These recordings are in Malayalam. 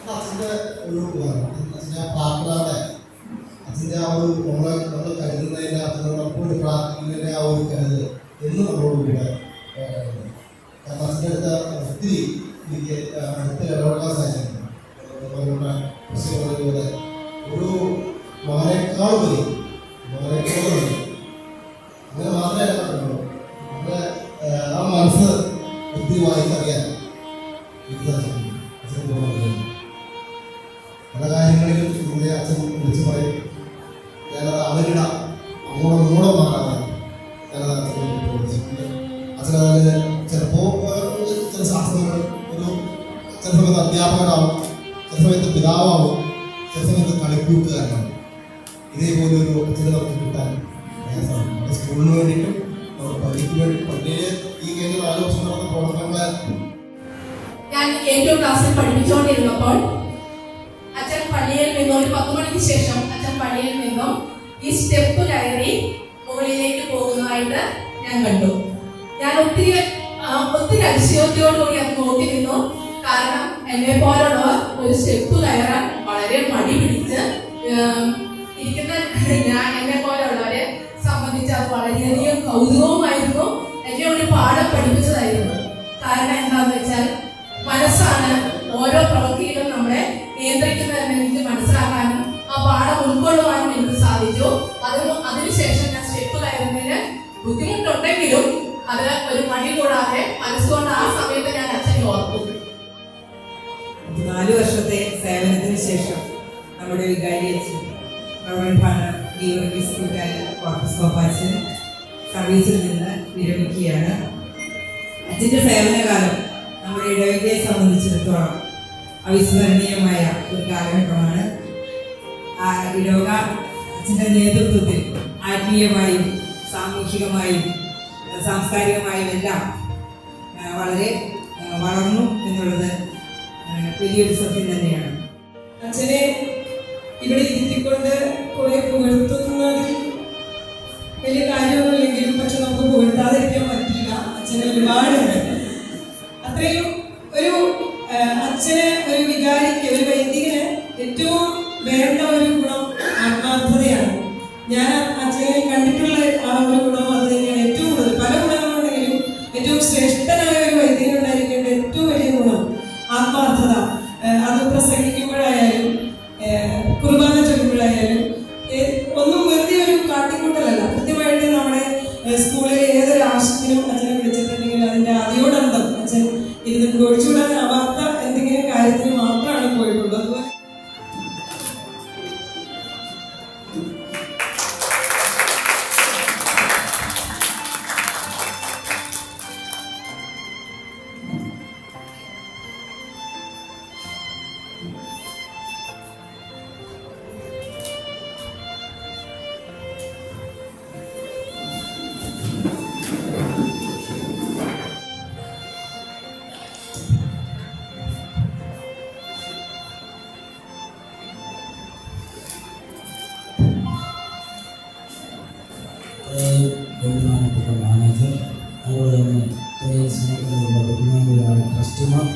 അച്ഛൻ്റെ ഒരു അച്ഛൻ്റെ പ്രാർത്ഥനയുടെ അച്ഛൻ്റെ ആ ഒരു നമ്മൾ കരുതുന്നതിൻ്റെ അച്ഛനോടൊപ്പം ഒരു പ്രാർത്ഥനയുടെ ആ ഒരു കരുത് എന്നും നമ്മളോട് കൂടെ കാരണം അച്ഛൻ്റെ അടുത്ത് ഒത്തിരി എനിക്ക് അടുത്ത് ഇടപെടാൻ സാധിച്ചിട്ടുണ്ട്. പറഞ്ഞതുപോലെ ഒരു മകനേക്കാൾ വരും അങ്ങനെ മാത്രമേ ഇടപെട്ടുള്ളൂ. നമ്മുടെ ആ മനസ്സ് ഒത്തിരി വായിച്ചറിയാൻ പല കാര്യങ്ങളിലും നമ്മുടെ അച്ഛൻ വിളിച്ചു പറയും. ഞാനത് അവരിടാം അങ്ങോട്ടും മാറാൻ ഞാനത് അച്ഛനെ വിളിച്ചിട്ടുണ്ട്. അച്ഛനത് ചിലപ്പോൾ ചില ശാസ്ത്രങ്ങൾ ഒരു ചില സമയത്ത് അധ്യാപകനാവും, ചില സമയത്ത് പിതാവാവും, ചില സമയത്ത് കളിക്കൂട്ടുകാരനാവും. ഇതേപോലെ ഒരു അച്ഛനെ നമുക്ക് കിട്ടാൻ പ്രയാസമാണ്. നമ്മുടെ സ്കൂളിന് വേണ്ടിയിട്ടും നമ്മുടെ പള്ളിക്ക് വേണ്ടി പള്ളിയെ ഈ കഴിഞ്ഞ 4 വർഷം നടന്ന പ്രവർത്തനങ്ങളായിരുന്നു. ഞാൻ ഏറ്റവും ക്ലാസ്സിൽ പഠിപ്പിച്ചുകൊണ്ടിരുന്നപ്പോൾ അച്ഛൻ പള്ളിയിൽ നിന്നും ഒരു 10 മണിക്ക് ശേഷം അച്ഛൻ പള്ളിയിൽ നിന്നും ഈ സ്റ്റെപ്പ് കയറി മുകളിലേക്ക് പോകുന്നതായിട്ട് ഞാൻ കണ്ടു. ഞാൻ ഒത്തിരി അതിശയോക്തിയോടുകൂടി അത് നോക്കി നിന്നു. കാരണം എന്നെ പോലുള്ളവർ ഒരു സ്റ്റെപ്പ് കയറാൻ വളരെ മടി പിടിച്ച് ഇരിക്കുന്ന എന്നെ പോലുള്ളവരെ സംബന്ധിച്ച് അത് വളരെയധികം കൗതുകവുമായിരുന്നു. എന്നെ ഒരു പാഠം പഠിപ്പിച്ചതായിരുന്നു. കാരണം എന്താണെന്ന് വെച്ചാൽ മനസ്സാണ് ഓരോ പ്രവൃത്തിയിലും നമ്മളെ നിയന്ത്രിക്കുന്നതെന്ന് എനിക്ക് മനസ്സിലാക്കാനും ആ പാഠം ഉൾക്കൊള്ളുവാനും എനിക്ക് സാധിച്ചു. അതിനുശേഷം ഞാൻ സ്റ്റെപ്പ് കയറുന്നതിന് ബുദ്ധിമുട്ടുണ്ടെങ്കിലും അത് ഒരു മടി കൂടാതെ മനസ്സുകൊണ്ട് ആ സമയത്ത് ഞാൻ അച്ഛനെ ഓർത്തു. 4 വർഷത്തെ സേവനത്തിന് ശേഷം നമ്മുടെ വികാരിയച്ഛൻ കോർപ്പസ് സർവീസിൽ നിന്ന് വിരമിക്കുകയാണ്. അച്ഛൻ്റെ സേവനകാലം നമ്മുടെ ഇടവകയെ സംബന്ധിച്ചിടത്തോളം അവിസ്മരണീയമായ ഒരു കാലഘട്ടമാണ്. ആ ഇടവക അച്ഛൻ്റെ നേതൃത്വത്തിൽ ആത്മീയമായും സാമൂഹികമായും സാംസ്കാരികമായും എല്ലാം വളരെ വളർന്നു എന്നുള്ളത് വലിയൊരു സത്യം തന്നെയാണ്. അച്ഛനെ ഇവിടെ ഇരുത്തിക്കൊണ്ട് കുറെ പുകഴ്ത്തുന്നതിൽ വലിയ കാര്യമൊന്നുമില്ലെങ്കിലും പക്ഷെ നമുക്ക് പുകഴ്ത്താതിരിക്കാൻ പറ്റില്ല. അച്ഛനെ ഒരുപാട് അത്രയും ഒരു അച്ഛന് ഒരു വികാരിക്ക് ഒരു വൈദികന് ഏറ്റവും വേണ്ട ഒരു ഗുണം ആത്മാർത്ഥതയാണ്. ഞാൻ അച്ഛനെ കണ്ടിട്ടുള്ള ആ ഒരു ഗുണം അത് തന്നെയാണ് ഏറ്റവും കൂടുതൽ. പല ഗുണങ്ങളുണ്ടെങ്കിലും ഏറ്റവും ശ്രേഷ്ഠനായ ഒരു വൈദികൻ ഉണ്ടായിരിക്കേണ്ട ഏറ്റവും വലിയ ഗുണം ആത്മാർത്ഥത. അത് പ്രസംഗിക്കുമ്പോഴായാലും കുർബാന ചൊല്ലുമ്പോഴായാലും ഒന്നും വെറുതെ ഒരു കാട്ടിക്കൂട്ടലല്ല. കൃത്യമായിട്ട് നമ്മുടെ സ്കൂളിൽ ഏതൊരു ആവശ്യത്തിനും അച്ഛനെ വിളിച്ചിട്ടുണ്ടെങ്കിൽ അതിൻ്റെ ആദ്യോടന്തം അച്ഛൻ ഇരുന്ന് ഒഴിച്ചുകൂടാൻ ആവാത്ത എന്തെങ്കിലും കാര്യത്തിന് മാത്രമാണ് പോയിട്ടുള്ളത്. അതുപോലെ ബഹുമാനപ്പെട്ട മാനേജർ, അതുപോലെ തന്നെ സ്നേഹത്തിലുള്ള ബഹുമാനികളായ ട്രസ്റ്റിമാർ,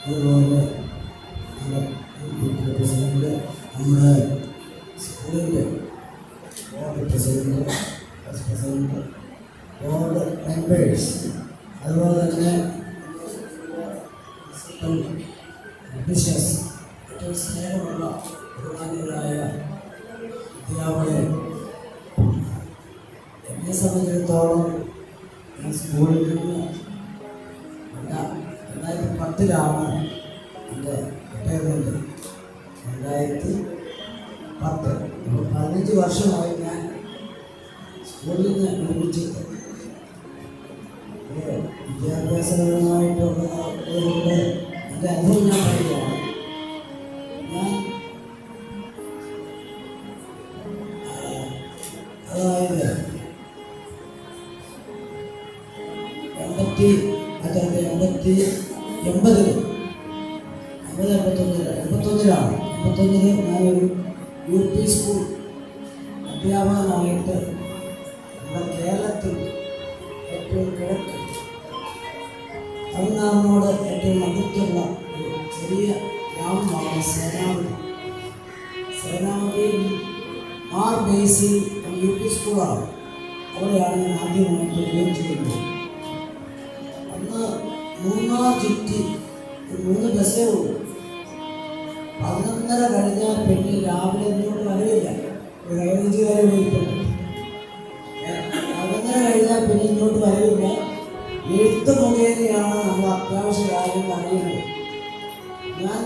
അതുപോലെ നമ്മുടെ പ്രസിഡന്റ്, നമ്മുടെ സ്കൂളിൻ്റെ board president, vice president, board members, അതുപോലെ തന്നെ ബിസിനസ്, ഏറ്റവും സ്നേഹമുള്ള ബഹുമാനികളായ അധ്യാപകരെ, എന്നെ സംബന്ധിച്ചിടത്തോളം ഞാൻ സ്കൂളിൽ നിന്ന് 2010 എൻ്റെ റിട്ടയർമെൻറ്റ്. 2010 15 വർഷമായി ഞാൻ സ്കൂളിൽ നിന്ന് നിർമ്മിച്ചിട്ട് വിദ്യാഭ്യാസപരമായിട്ടുള്ള എൻ്റെ അനുഭവം ഞാൻ പറയുകയാണ്. ഞാൻ അതായത് 81-ലാണ് ഞാനൊരു UP സ്കൂൾ അധ്യാപകനായിട്ട് നമ്മുടെ കേരളത്തിൽ ഏറ്റവും കിഴക്ക് തമിഴ്നാടിനോട് ഏറ്റവും അടുത്തുള്ള ഒരു ചെറിയ ഗ്രാമമാണ് സേനാപതി. സേനാപതിയിൽ ബേസിൽ UP സ്കൂളാണ്. അവിടെയാണ് ഞാൻ ആദ്യമായിട്ട് ജോലി ചെയ്യുന്നത്. അന്ന് മൂന്നാർ ചുറ്റി 3 ബസ്സേ ഉള്ളൂ. 11:30 കഴിഞ്ഞാൽ പിന്നെ രാവിലെ ഇങ്ങോട്ട് വരവില്ല. ഒരു 15 പോയിട്ടുണ്ട്. 11:30 കഴിഞ്ഞാൽ പിന്നെ ഇങ്ങോട്ട് വരവില്ല. എഴുത്ത് മുഖേനയാണ് നമ്മൾ അത്യാവശ്യ കാര്യങ്ങൾ അറിയുന്നത്. ഞാൻ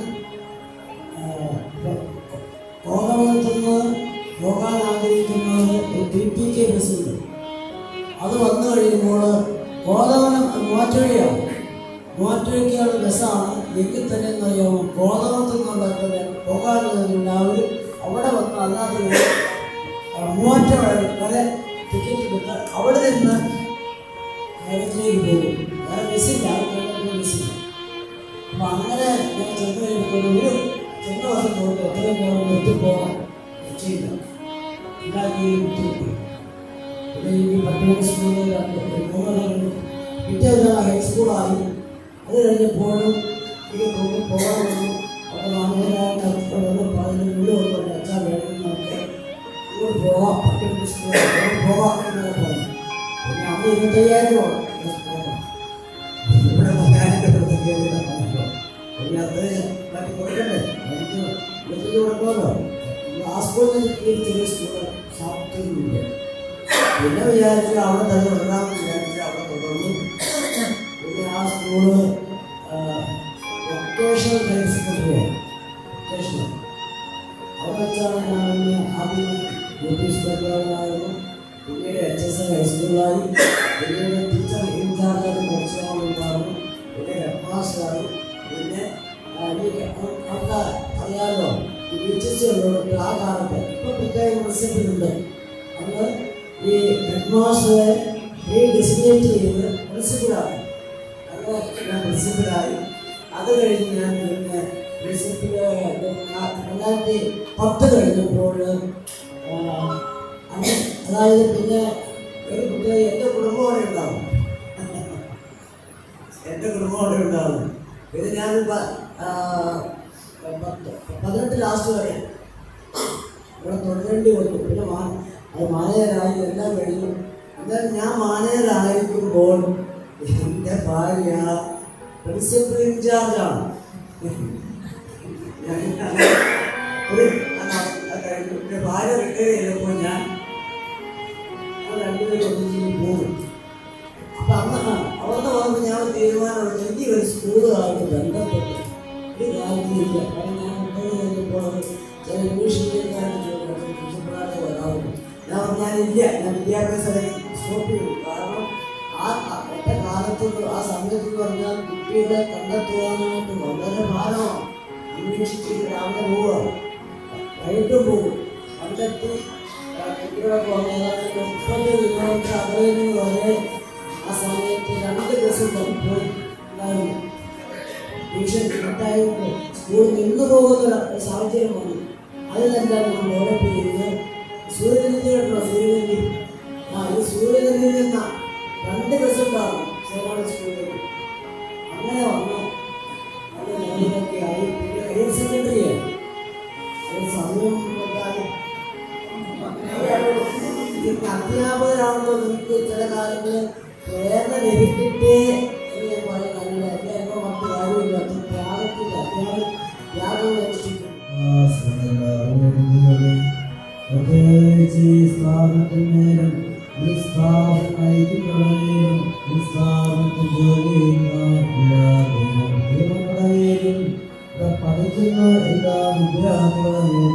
കോതമംഗലത്തുനിന്ന് പോകാൻ ആഗ്രഹിക്കുന്നത് ഒരു PPK ബസ്സുണ്ട്. അത് വന്നു കഴിയുമ്പോൾ കോതമംഗലം മൂവാറ്റുപുഴയാണ്. മൂവാറ്റുപുഴയ്ക്കുള്ള ബസ്സാണ്. എങ്കിൽ തന്നെ എന്നറിയാമോ, കോതമംഗലത്തു നിന്നുണ്ടാക്കുന്നത് പോകാനുള്ളവർ അവിടെ വന്ന് അല്ലാതെ മൂവാറ്റുപുഴ വരെ ടിക്കറ്റ് കിട്ടുക. അവിടെ നിന്ന് നേരത്തിലേക്ക് പോകും. വേറെ ബസ്സില്ല, ബസ്സില്ല. അപ്പം അങ്ങനെ ഞാൻ ചെന്ന് കഴിയുമ്പോൾ ചെന്ന വർഷം പോയിട്ട് എത്രയും പോകാൻ എത്തിപ്പോകാൻ ചെയ്യില്ല. പിന്നെ ഈ പട്ടണ സ്കൂളിൽ 3 പിറ്റേ ഹൈസ്കൂളായി. അത് കഴിഞ്ഞപ്പോഴും ഇത് പോകാൻ വന്നു. അപ്പോൾ മാനേജരായിട്ട് പറഞ്ഞ് വീടുകൊണ്ട് അച്ഛാ വേണമെന്നൊക്കെ ഇങ്ങോട്ട് പോകാം, പട്ടണ സ്കൂളിൽ പോകാം എന്നൊക്കെ പറഞ്ഞു. പിന്നെ അന്ന് 25,000 ഇവിടെ 30,000 പിന്നെ അത്രയും മാറ്റി കൊടുക്കണ്ടേ, എനിക്ക് വെച്ചിട്ട് കൊടുക്കുമല്ലോ. ആ സ്കൂളിൽ ചെറിയ സ്കൂൾ സാമ്പത്തികമില്ല. പിന്നെ വിചാരിച്ചു അവിടെ തന്നെ തുടരാമെന്ന് വിചാരിച്ച് അവിടെ തുടർന്നു. പിന്നെ ആ സ്കൂള് വൊക്കേഷണൽ ഹയർ സെക്കൻഡറിയാണ്. വൊക്കേഷണൽ അവിടെ വെച്ചാണ് ഞാൻ ആദ്യം UP സ്കൂളിലായിരുന്നു. പിന്നീട് HSS ഹൈസ്കൂളിലായി. പിന്നീട് ടീച്ചർ ഇൻചാർജായിട്ട് കുറച്ച് നാളുണ്ടായിരുന്നു. പിന്നെ ഹെഡ് മാസ്റ്ററായി. പിന്നെ നമുക്ക് അറിയാമല്ലോ, വീഴ്ചയുള്ളവർക്ക് ആ കാലത്ത് ഇപ്പോൾ പ്രത്യേക മത്സരത്തിലുണ്ട്. അന്ന് ഈ ഹെഡ് മാസ്റ്ററെ ഡെസിഗ്നേറ്റ് ചെയ്ത് പ്രിൻസിപ്പലായി. അങ്ങനെ ഞാൻ പ്രിൻസിപ്പലായി. അത് കഴിഞ്ഞ് ഞാൻ പിന്നെ പ്രിൻസിപ്പൽ 2010 കഴിഞ്ഞപ്പോൾ അതായത് പിന്നെ ഒരു പ്രത്യേക എൻ്റെ കുടുംബം അവിടെ ഉണ്ടാവും. എൻ്റെ കുടുംബം അവിടെ ഉണ്ടാവും. പിന്നെ ഞാൻ 18 ലാസ്റ്റ് വരെ ഇവിടെ തുടരേണ്ടി വന്നു. പിന്നെ അത് മാനേജരായി എല്ലാം കഴിഞ്ഞു. എന്നാൽ ഞാൻ മാനേജരായിരിക്കുമ്പോൾ എൻ്റെ ഭാര്യ പ്രിൻസിപ്പൽ ഇൻചാർജാണ്. കഴിഞ്ഞു. എൻ്റെ ഭാര്യ റിട്ടയർ ചെയ്തപ്പോൾ ഞാൻ രണ്ടുപേരും ഒന്നിച്ച് പോകും. അപ്പം അന്ന് അവിടുന്ന് വന്ന് ഞാൻ തീരുമാനമുണ്ട്, എനിക്ക് ഒരു സ്കൂളുമായിട്ട് ബന്ധപ്പെട്ട് ഒരു കാര്യത്തിലില്ല. കാരണം ഞാൻ മുന്നോട്ട് കഴിഞ്ഞപ്പോൾ ചില ഇംഗ്ലീഷിലേക്കായിട്ട് പ്രിൻസിപ്പളായിട്ട് വരാറുണ്ട്. ഞാൻ പറഞ്ഞാലില്ല, ഞാൻ വിദ്യാഭ്യാസം സ്റ്റോപ്പ് ചെയ്തു. കാരണം ഒറ്റ കാലത്ത് ആ സമയത്ത് പറഞ്ഞാൽ കുട്ടികളെ കണ്ടെത്തുവാനായിട്ട് വളരെ ഭാരമാണ്. അന്വേഷിച്ച് രാവിലെ പോവുകയാണ്, വൈകിട്ട് പോകും. കണ്ടെത്തി കുട്ടികളൊക്കെ വന്ന് 30 കിലോമീറ്റർ അകലെ വരെ ആ സമയത്ത് 2 ദിവസം പോയി ഉണ്ടായിരുന്നു. ട്യൂഷൻ കിട്ടായിട്ട് സ്കൂളിൽ നിന്ന് പോകുന്ന സാഹചര്യം വന്നു. അതിനെല്ലാം നമ്മൾ ഡെവലപ്പ് ചെയ്ത് സൂര്യനെല്ലി കേട്ടോ, സൂര്യനെല്ലി. ഈ സൂര്യനെല്ലി നിന്ന 2 ദിവസം ഉണ്ടാകും സേനാട് സ്കൂളിൽ. അങ്ങനെ വന്നു അത് ലെവലൊക്കെ ആയി. പിന്നെ ഹയർ സെക്കൻഡറിയായി. അത് സമയം അധ്യാപകരാണല്ലോ, നിങ്ങൾക്ക് ചില കാര്യങ്ങൾ പ്രേരണ ലഭിക്കട്ടെ എന്ന് ഞാൻ പറയുന്നില്ല. എൻ്റെ മറ്റു കാര്യമില്ല. ത്യാഗത്തില്ല, ത്യാഗം ലഭിച്ചിട്ടുണ്ട്. സ്ഥാപനത്തിനേരം ഈ സ്ഥാപനം നയിക്കുന്നവരെയും ഈ സ്ഥാപനത്തിൽ ജോലി ചെയ്യുന്ന പഠിക്കുന്ന എല്ലാ വിദ്യാർത്ഥികളെയും